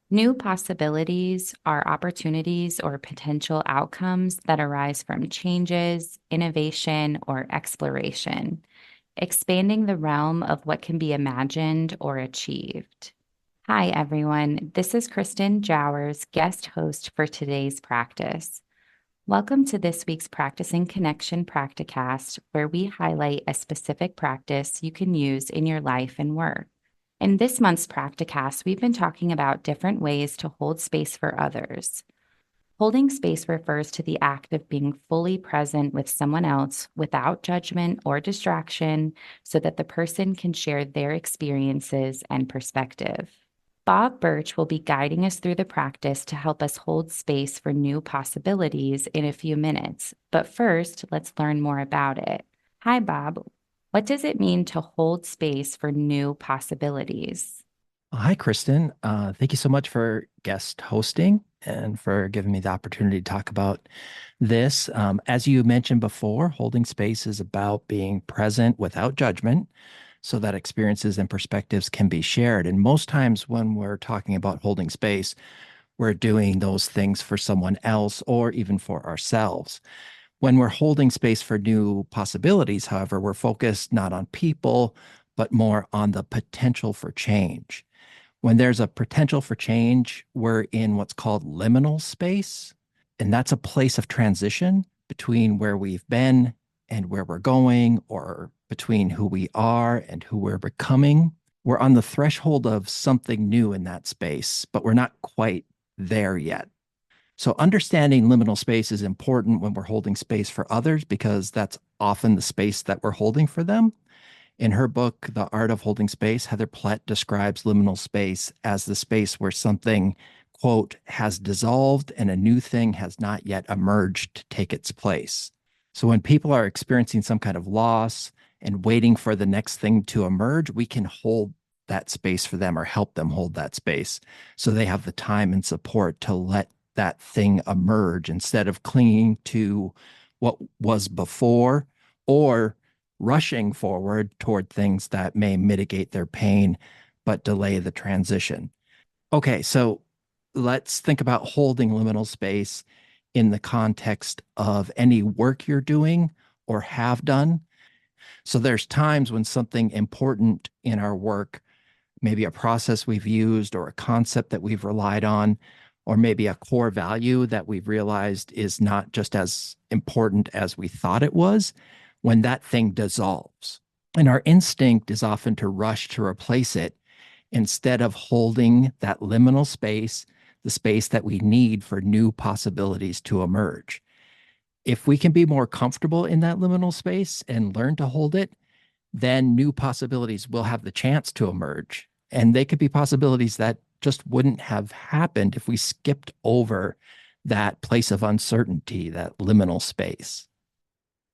New possibilities are opportunities or potential outcomes that arise from changes, innovation, or exploration, expanding the realm of what can be imagined or achieved. Hi, everyone. This is Kristen Jowers, guest host for today's practice. Welcome to this week's Practicing Connection Practicast, where we highlight a specific practice you can use in your life and work. In this month's Practicast, we've been talking about different ways to hold space for others. Holding space refers to the act of being fully present with someone else without judgment or distraction so that the person can share their experiences and perspective. Bob Bertsch will be guiding us through the practice to help us hold space for new possibilities in a few minutes. But first, let's learn more about it. Hi, Bob. What does it mean to hold space for new possibilities? Hi, Kristen. Thank you so much for guest hosting and for giving me the opportunity to talk about this. As you mentioned before, holding space is about being present without judgment so that experiences and perspectives can be shared. And most times when we're talking about holding space, we're doing those things for someone else or even for ourselves. When we're holding space for new possibilities, however, we're focused not on people, but more on the potential for change. When there's a potential for change, we're in what's called liminal space, and that's a place of transition between where we've been and where we're going, or between who we are and who we're becoming. We're on the threshold of something new in that space, but we're not quite there yet. So understanding liminal space is important when we're holding space for others because that's often the space that we're holding for them. In her book, The Art of Holding Space, Heather Plett describes liminal space as the space where something, quote, has dissolved and a new thing has not yet emerged to take its place. So when people are experiencing some kind of loss and waiting for the next thing to emerge, we can hold that space for them or help them hold that space so they have the time and support to let that thing emerge instead of clinging to what was before or rushing forward toward things that may mitigate their pain but delay the transition. Okay, so let's think about holding liminal space in the context of any work you're doing or have done. So there's times when something important in our work, maybe a process we've used or a concept that we've relied on, or maybe a core value that we've realized is not just as important as we thought it was, when that thing dissolves. And our instinct is often to rush to replace it instead of holding that liminal space, the space that we need for new possibilities to emerge. If we can be more comfortable in that liminal space and learn to hold it, then new possibilities will have the chance to emerge. And they could be possibilities that just wouldn't have happened if we skipped over that place of uncertainty, that liminal space.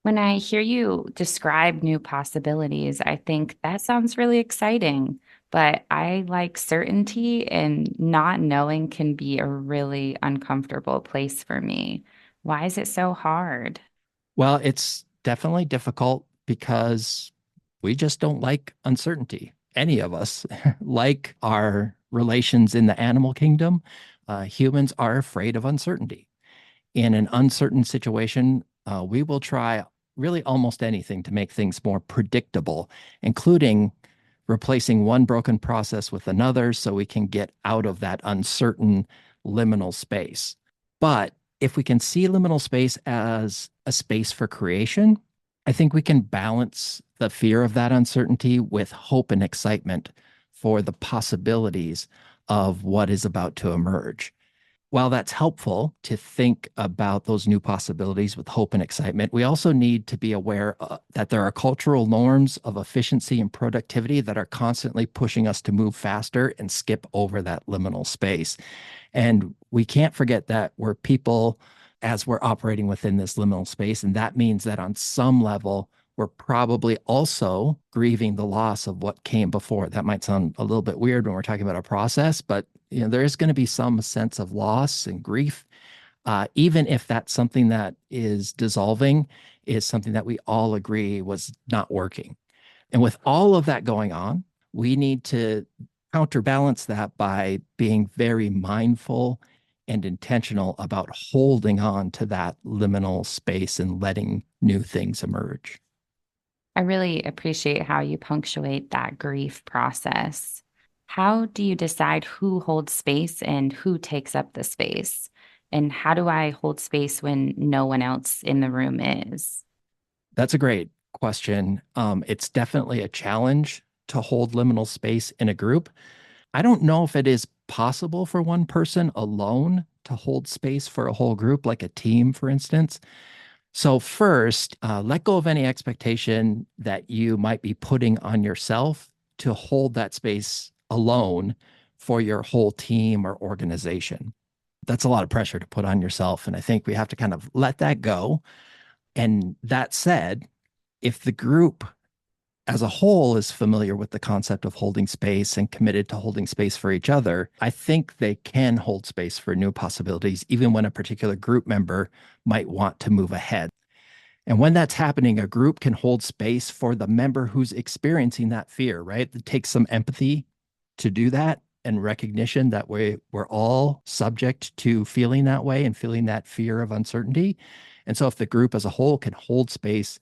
When I hear you describe new possibilities, I think that sounds really exciting, but I like certainty, and not knowing can be a really uncomfortable place for me. Why is it so hard? Well, it's definitely difficult because we just don't like uncertainty. Any of us, like our relations in the animal kingdom, humans are afraid of uncertainty. In an uncertain situation, we will try really almost anything to make things more predictable, including replacing one broken process with another so we can get out of that uncertain liminal space. But if we can see liminal space as a space for creation, I think we can balance the fear of that uncertainty with hope and excitement for the possibilities of what is about to emerge. While that's helpful to think about those new possibilities with hope and excitement, we also need to be aware that there are cultural norms of efficiency and productivity that are constantly pushing us to move faster and skip over that liminal space. And we can't forget that we're people as we're operating within this liminal space. And that means that on some level, we're probably also grieving the loss of what came before. That might sound a little bit weird when we're talking about a process, but there is going to be some sense of loss and grief, even if that's something that is dissolving, is something that we all agree was not working. And with all of that going on, we need to counterbalance that by being very mindful and intentional about holding on to that liminal space and letting new things emerge. I really appreciate how you punctuate that grief process. How do you decide who holds space and who takes up the space? And how do I hold space when no one else in the room is? That's a great question. It's definitely a challenge to hold liminal space in a group. I don't know if it is possible for one person alone to hold space for a whole group, like a team, for instance. So, first, let go of any expectation that you might be putting on yourself to hold that space alone for your whole team or organization. That's a lot of pressure to put on yourself. And I think we have to kind of let that go. And that said, if the group as a whole is familiar with the concept of holding space and committed to holding space for each other, I think they can hold space for new possibilities, even when a particular group member might want to move ahead. And when that's happening, a group can hold space for the member who's experiencing that fear, right? It takes some empathy to do that and recognition that we're all subject to feeling that way and feeling that fear of uncertainty. And so if the group as a whole can hold space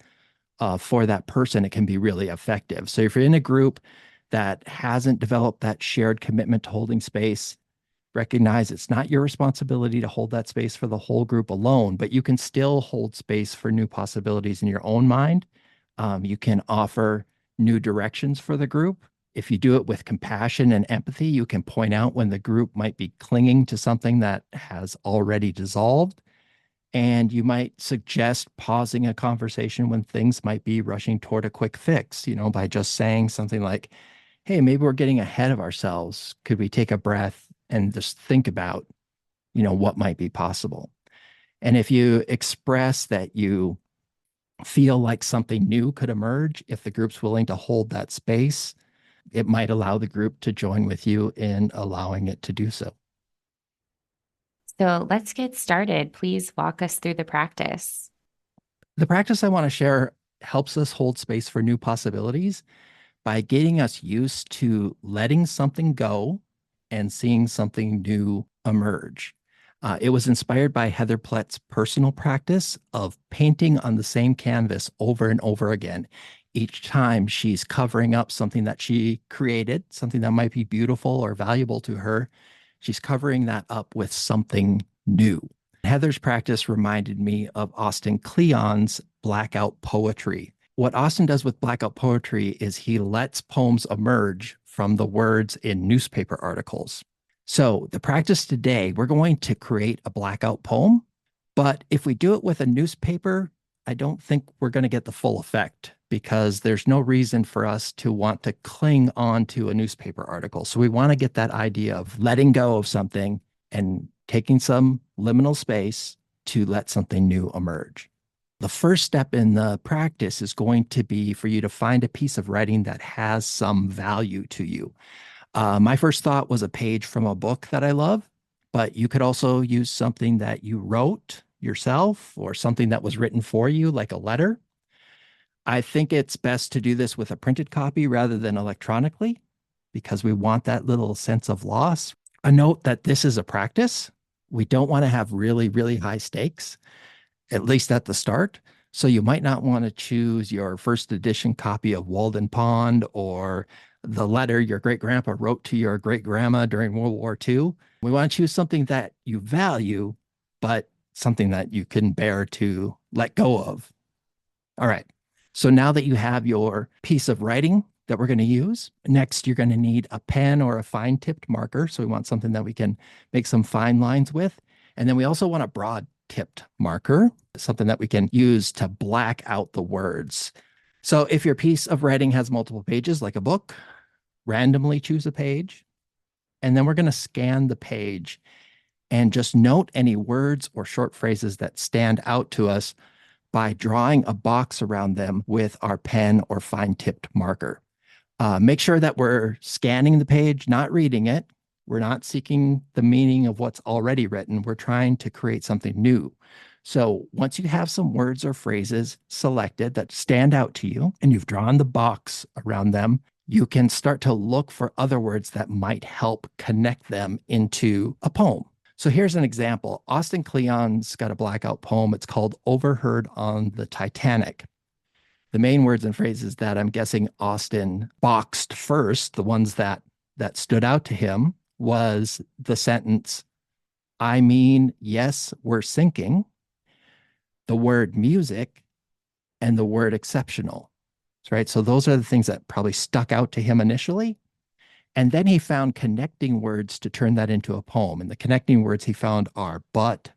for that person, it can be really effective. So if you're in a group that hasn't developed that shared commitment to holding space, recognize it's not your responsibility to hold that space for the whole group alone, but you can still hold space for new possibilities in your own mind. You can offer new directions for the group. If you do it with compassion and empathy, you can point out when the group might be clinging to something that has already dissolved. And you might suggest pausing a conversation when things might be rushing toward a quick fix, by just saying something like, hey, maybe we're getting ahead of ourselves. Could we take a breath and just think about, what might be possible? And if you express that you feel like something new could emerge, if the group's willing to hold that space, it might allow the group to join with you in allowing it to do so. So let's get started. Please walk us through the practice. The practice I want to share helps us hold space for new possibilities by getting us used to letting something go and seeing something new emerge. It was inspired by Heather Plett's personal practice of painting on the same canvas over and over again. Each time she's covering up something that she created, something that might be beautiful or valuable to her, she's covering that up with something new. Heather's practice reminded me of Austin Kleon's blackout poetry. What Austin does with blackout poetry is he lets poems emerge from the words in newspaper articles. So, the practice today, we're going to create a blackout poem, but if we do it with a newspaper, I don't think we're going to get the full effect because there's no reason for us to want to cling on to a newspaper article. So, we want to get that idea of letting go of something and taking some liminal space to let something new emerge. The first step in the practice is going to be for you to find a piece of writing that has some value to you. My first thought was a page from a book that I love, but you could also use something that you wrote yourself or something that was written for you, like a letter. I think it's best to do this with a printed copy rather than electronically because we want that little sense of loss. A note that this is a practice. We don't want to have really, really high stakes, at least at the start. So you might not want to choose your first edition copy of Walden Pond or the letter your great grandpa wrote to your great grandma during World War II. We want to choose something that you value, but something that you can bear to let go of. All right. So now that you have your piece of writing that we're going to use, next you're going to need a pen or a fine tipped marker. So we want something that we can make some fine lines with. And then we also want a broad tipped marker, something that we can use to black out the words. So if your piece of writing has multiple pages, like a book, randomly choose a page. And then we're going to scan the page and just note any words or short phrases that stand out to us by drawing a box around them with our pen or fine-tipped marker. Make sure that we're scanning the page, not reading it. We're not seeking the meaning of what's already written. We're trying to create something new. So once you have some words or phrases selected that stand out to you and you've drawn the box around them, you can start to look for other words that might help connect them into a poem. So here's an example. Austin Kleon's got a blackout poem. It's called Overheard on the Titanic. The main words and phrases that I'm guessing Austin boxed first, the ones that stood out to him, was the sentence, I mean, yes, we're sinking, the word music, and the word exceptional. Right? So those are the things that probably stuck out to him initially. And then he found connecting words to turn that into a poem. And the connecting words he found are but,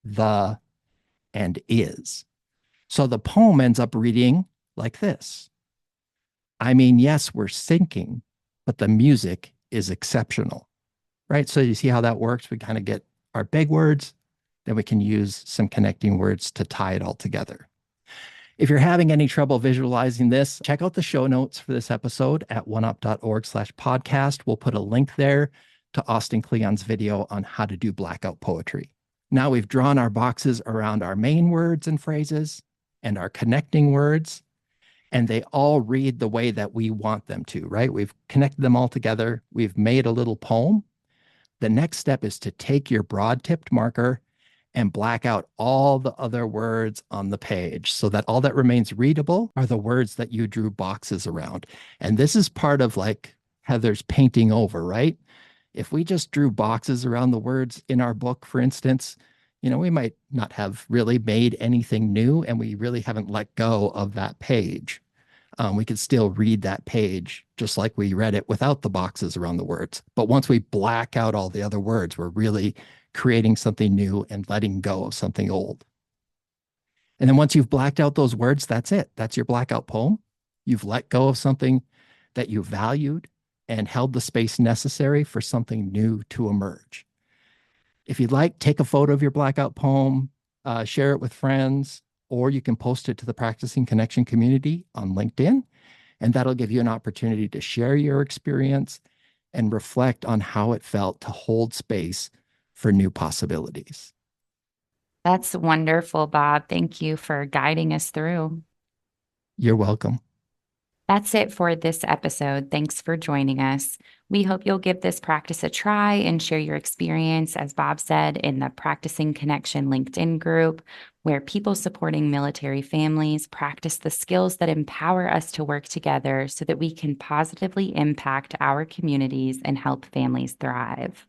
the, and is. So the poem ends up reading like this. I mean, yes, we're sinking, but the music is exceptional, right? So you see how that works? We kind of get our big words, then we can use some connecting words to tie it all together. If you're having any trouble visualizing this, check out the show notes for this episode at oneop.org/podcast. We'll put a link there to Austin Kleon's video on how to do blackout poetry. Now we've drawn our boxes around our main words and phrases and our connecting words, and they all read the way that we want them to, right? We've connected them all together. We've made a little poem. The next step is to take your broad-tipped marker and black out all the other words on the page so that all that remains readable are the words that you drew boxes around. And this is part of like Heather's painting over, right? If we just drew boxes around the words in our book, for instance, we might not have really made anything new and we really haven't let go of that page. We could still read that page just like we read it without the boxes around the words. But once we black out all the other words, we're really creating something new and letting go of something old. And then once you've blacked out those words, that's it. That's your blackout poem. You've let go of something that you valued and held the space necessary for something new to emerge. If you'd like, take a photo of your blackout poem, share it with friends, or you can post it to the Practicing Connection community on LinkedIn, and that'll give you an opportunity to share your experience and reflect on how it felt to hold space for new possibilities. That's wonderful, Bob. Thank you for guiding us through. You're welcome. That's it for this episode. Thanks for joining us. We hope you'll give this practice a try and share your experience, as Bob said, in the Practicing Connection LinkedIn group, where people supporting military families practice the skills that empower us to work together so that we can positively impact our communities and help families thrive.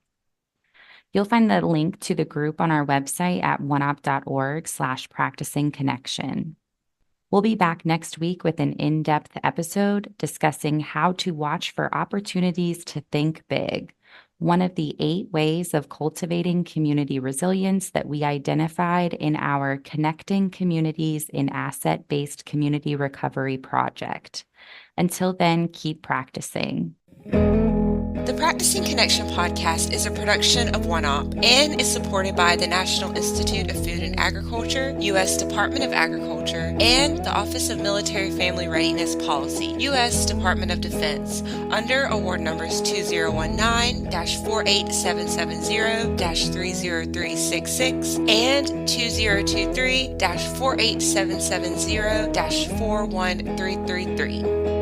You'll find the link to the group on our website at oneop.org/practicingconnection. We'll be back next week with an in-depth episode discussing how to watch for opportunities to think big, one of the 8 ways of cultivating community resilience that we identified in our Connecting Communities in Asset-Based Community Recovery project. Until then, keep practicing. The Practicing Connection podcast is a production of OneOp and is supported by the National Institute of Food and Agriculture, U.S. Department of Agriculture, and the Office of Military Family Readiness Policy, U.S. Department of Defense, under award numbers 2019-48770-30366 and 2023-48770-41333.